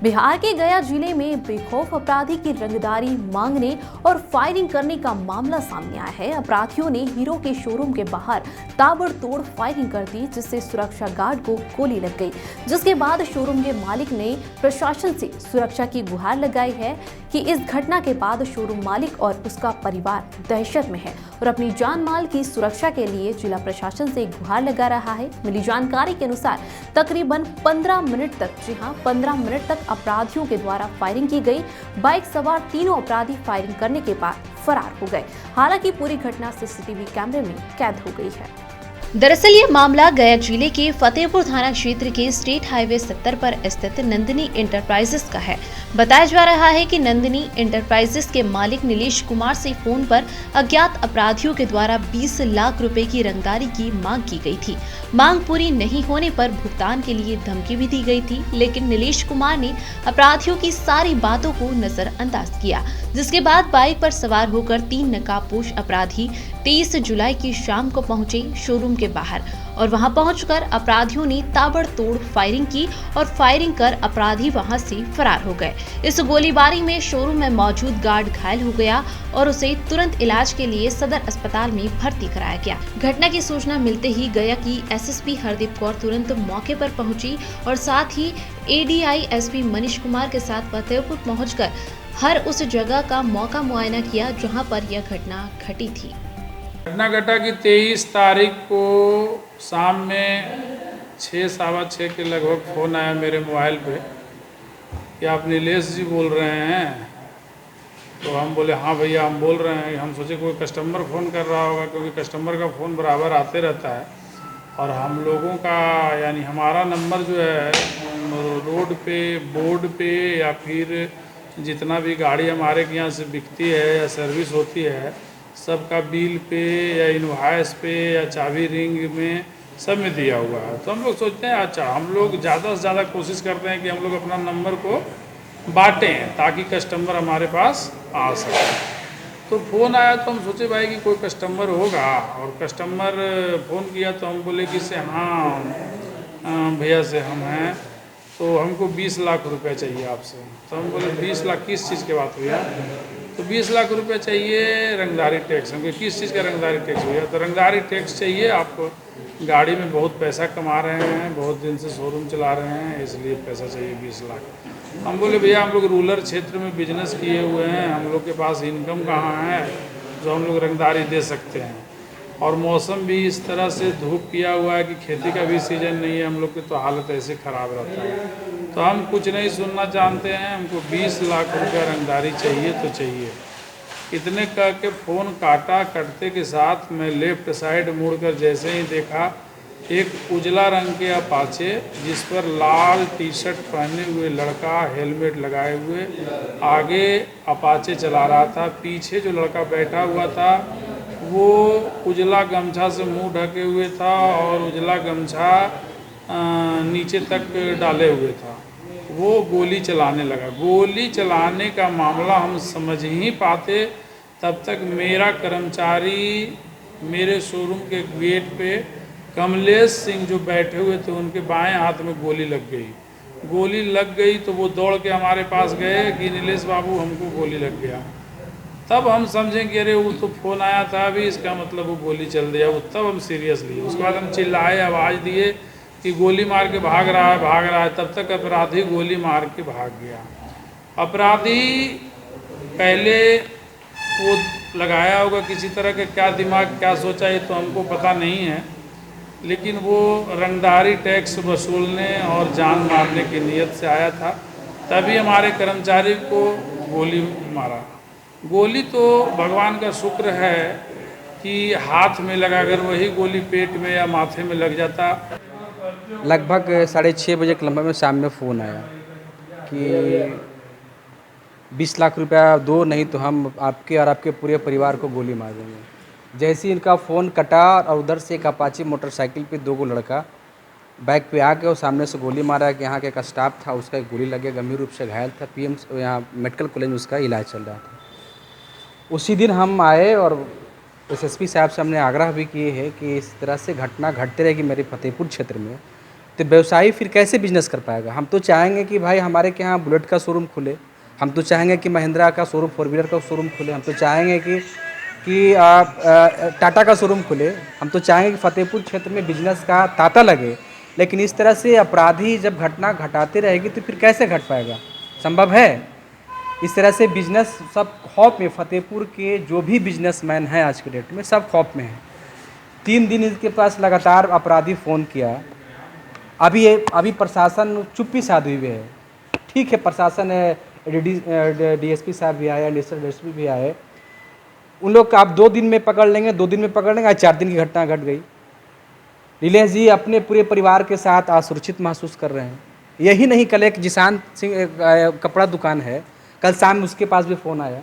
बिहार के गया जिले में बेखौफ अपराधी की रंगदारी मांगने और फायरिंग करने का मामला सामने आया है। अपराधियों ने हीरो के शोरूम के बाहर ताबड़तोड़ फायरिंग कर दी, जिससे सुरक्षा गार्ड को गोली लग गई। जिसके बाद शोरूम के मालिक ने प्रशासन से सुरक्षा की गुहार लगाई है कि इस घटना के बाद शोरूम मालिक और उसका परिवार दहशत में है और अपनी जान माल की सुरक्षा के लिए जिला प्रशासन से गुहार लगा रहा है। मिली जानकारी के अनुसार तकरीबन 15 मिनट तक 15 मिनट तक अपराधियों के द्वारा फायरिंग की गई। बाइक सवार तीनों अपराधी फायरिंग करने के बाद फरार हो गए। हालांकि पूरी घटना सीसीटीवी कैमरे में कैद हो गई है। दरअसल ये मामला गया जिले के फतेहपुर थाना क्षेत्र के स्टेट हाईवे 70 पर स्थित नंदिनी इंटरप्राइजेस का है। बताया जा रहा है कि नंदिनी इंटरप्राइजेस के मालिक नीलेश कुमार से फोन पर अज्ञात अपराधियों के द्वारा 20 लाख रुपए की रंगदारी की मांग की गई थी। मांग पूरी नहीं होने पर भुगतान के लिए धमकी भी दी गई थी, लेकिन नीलेश कुमार ने अपराधियों की सारी बातों को नजरअंदाज किया। जिसके बाद बाइक पर सवार होकर 3 नकाबपोश अपराधी 23 जुलाई की शाम को पहुंचे शोरूम के बाहर और वहां पहुंचकर अपराधियों ने ताबड़तोड़ फायरिंग की और फायरिंग कर अपराधी वहां से फरार हो गए। इस गोलीबारी में शोरूम में मौजूद गार्ड घायल हो गया और उसे तुरंत इलाज के लिए सदर अस्पताल में भर्ती कराया गया। घटना की सूचना मिलते ही गया की एसएसपी हरदीप कौर तुरंत मौके पर पहुंची और साथ ही एडीआई एसपी मनीष कुमार के साथ फतेहपुर पहुंचकर हर उस जगह का मौका मुआयना किया जहां पर यह घटना घटी थी। घटना घटा कि 23 तारीख को शाम में 6:15 के लगभग फ़ोन आया मेरे मोबाइल पे कि आप नीलेश जी बोल रहे हैं। तो हम बोले हाँ भैया हम बोल रहे हैं। हम सोचे कोई कस्टमर फ़ोन कर रहा होगा, क्योंकि कस्टमर का फ़ोन बराबर आते रहता है और हम लोगों का यानी हमारा नंबर जो है रोड पे बोर्ड पे या फिर जितना भी गाड़ी हमारे के यहाँ से बिकती है या सर्विस होती है सबका बिल पे या इनवॉइस पे या चाबी रिंग में सब में दिया हुआ है। तो हम लोग सोचते हैं अच्छा हम लोग ज़्यादा से ज़्यादा कोशिश करते हैं कि हम लोग अपना नंबर को बांटें ताकि कस्टमर हमारे पास आ सके। तो फ़ोन आया तो हम सोचे भाई कि कोई कस्टमर होगा और कस्टमर फ़ोन किया तो हम बोले कि से हाँ भैया से हम हैं, तो हमको 20 लाख रुपए चाहिए आपसे। तो हम बोले 20 लाख किस चीज़ के बात हुई है? तो 20 लाख रुपए चाहिए रंगदारी टैक्स। हमको किस चीज़ का रंगदारी टैक्स हुआ? तो रंगदारी टैक्स चाहिए आपको, गाड़ी में बहुत पैसा कमा रहे हैं, बहुत दिन से शोरूम चला रहे हैं, इसलिए पैसा चाहिए 20 लाख। हम बोले भैया हम लोग रूरल क्षेत्र में बिजनेस किए हुए हैं, हम लोग के पास इनकम कहाँ है जो हम लोग रंगदारी दे सकते हैं, और मौसम भी इस तरह से धूप किया हुआ है कि खेती का भी सीजन नहीं है, हम लोग की तो हालत ऐसे ख़राब रहता है। तो हम कुछ नहीं सुनना जानते हैं, हमको 20 लाख रुपया रंगदारी चाहिए तो चाहिए। इतने कह के फ़ोन काटा। कटते के साथ मैं लेफ़्ट साइड मुड़कर जैसे ही देखा एक उजला रंग के अपाचे जिस पर लाल टी शर्ट पहने हुए लड़का हेलमेट लगाए हुए आगे अपाचे चला रहा था। पीछे जो लड़का बैठा हुआ था वो उजला गमछा से मुंह ढके हुए था और उजला गमछा नीचे तक डाले हुए था। वो गोली चलाने लगा। गोली चलाने का मामला हम समझ ही पाते तब तक मेरा कर्मचारी मेरे शोरूम के गेट पे कमलेश सिंह जो बैठे हुए थे उनके बाएं हाथ में गोली लग गई। गोली लग गई तो वो दौड़ के हमारे पास गए कि नीलेश बाबू हमको गोली लग गया। तब हम समझें कि अरे वो तो फ़ोन आया था अभी, इसका मतलब वो गोली चल दिया। वो तब हम सीरियस लिए। उसके बाद हम चिल्लाए, आवाज़ दिए कि गोली मार के भाग रहा है। तब तक अपराधी गोली मार के भाग गया। अपराधी पहले वो लगाया होगा किसी तरह के, क्या दिमाग क्या सोचा ये तो हमको पता नहीं है, लेकिन वो रंगदारी टैक्स वसूलने और जान मारने की नीयत से आया था। तभी हमारे कर्मचारी को गोली मारा। गोली तो भगवान का शुक्र है कि हाथ में लगा, अगर वही गोली पेट में या माथे में लग जाता। लगभग 6:30 बजे के लम्बा में शाम में फ़ोन आया कि 20 लाख रुपया दो, नहीं तो हम आपके और आपके पूरे परिवार को गोली मार देंगे। जैसे ही इनका फ़ोन कटा और उधर से एक अपाची मोटरसाइकिल पे 2 लड़का बाइक पे आके और सामने से गोली मारा कि यहाँ के एक स्टाफ था उसका एक गोली लगे, गंभीर रूप से घायल था। पीएम यहाँ मेडिकल कॉलेज में उसका इलाज चल रहा था। उसी दिन हम आए और एसएसपी साहब से हमने आग्रह भी किए है कि इस तरह से घटना घटते रहेगी मेरे फतेहपुर क्षेत्र में, तो व्यवसायी फिर कैसे बिजनेस कर पाएगा। हम तो चाहेंगे कि भाई हमारे के यहाँ बुलेट का शोरूम खुले, हम तो चाहेंगे कि महिंद्रा का शोरूम, फोर व्हीलर का शोरूम खुले, हम तो चाहेंगे कि टाटा का शोरूम खुले, हम तो चाहेंगे कि फतेहपुर क्षेत्र में बिजनेस का तांता लगे। लेकिन इस तरह से अपराधी जब घटना घटाते रहेगी तो फिर कैसे घट पाएगा, संभव है। इस तरह से बिजनेस सब खौफ में, फतेहपुर के जो भी बिजनेसमैन हैं आज के डेट में सब खौफ में हैं। 3 दिन इनके पास लगातार अपराधी फ़ोन किया, अभी प्रशासन चुप्पी साधे हुए है। ठीक है, प्रशासन डीएसपी साहब भी आए, एडिशनल एसपी भी आए, उन लोग का आप 2 दिन में पकड़ लेंगे, 2 दिन में पकड़ लेंगे, आज 4 दिन की घटना घट गई। नीलेश जी अपने पूरे परिवार के साथ असुरक्षित महसूस कर रहे हैं। यही नहीं, कल एक जिशान सिंह कपड़ा दुकान है, कल शाम उसके पास भी फ़ोन आया।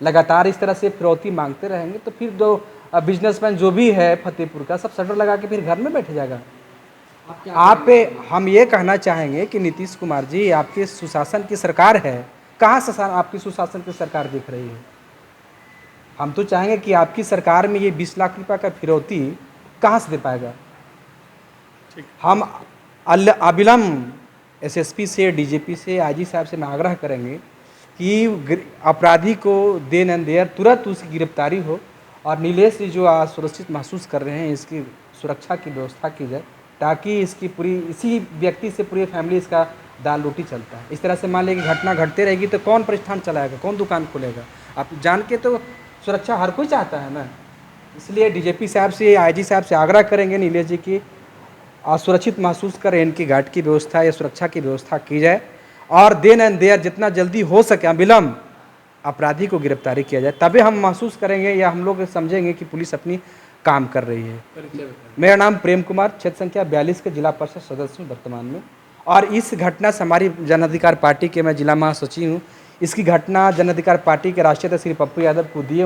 लगातार इस तरह से फिरौती मांगते रहेंगे तो फिर जो बिजनेसमैन जो भी है फतेहपुर का, सब शटर लगा के फिर घर में बैठ जाएगा। हम ये कहना चाहेंगे कि नीतीश कुमार जी, आपके सुशासन की सरकार है, कहाँ से आपकी सुशासन की सरकार दिख रही है। हम तो चाहेंगे कि आपकी सरकार में ये 20 लाख रुपए का फिरौती कहाँ से दे पाएगा। हम अविलंब एसएसपी से, डीजीपी से, आईजी साहब से मैं आग्रह करेंगे कि अपराधी को देन एंड देयर तुरंत उसकी गिरफ्तारी हो, और नीलेश जी जो असुरक्षित महसूस कर रहे हैं, इसकी सुरक्षा की व्यवस्था की जाए, ताकि इसी व्यक्ति से पूरी फैमिली इसका दाल रोटी चलता है। इस तरह से मान लीजिए कि घटना घटते रहेगी तो कौन प्रतिष्ठान चलाएगा, कौन दुकान खोलेगा। आप जान के तो सुरक्षा हर कोई चाहता है ना। इसलिए डीजीपी साहब से, आईजी साहब से आग्रह करेंगे नीलेश जी की असुरक्षित महसूस करें, इनकी गार्ड की व्यवस्था या सुरक्षा की व्यवस्था की जाए, और देन एंड देयर जितना जल्दी हो सके अविलंब अपराधी को गिरफ्तारी किया जाए। तभी हम महसूस करेंगे या हम लोग समझेंगे कि पुलिस अपनी काम कर रही है। मेरा नाम प्रेम कुमार, क्षेत्र संख्या 42 के जिला परिषद सदस्य हूँ वर्तमान में, और इस घटना से हमारी जन अधिकार पार्टी के मैं जिला महासचिव हूँ। इसकी घटना जन अधिकार पार्टी के राष्ट्रीय अध्यक्ष श्री पप्पू यादव को दिए,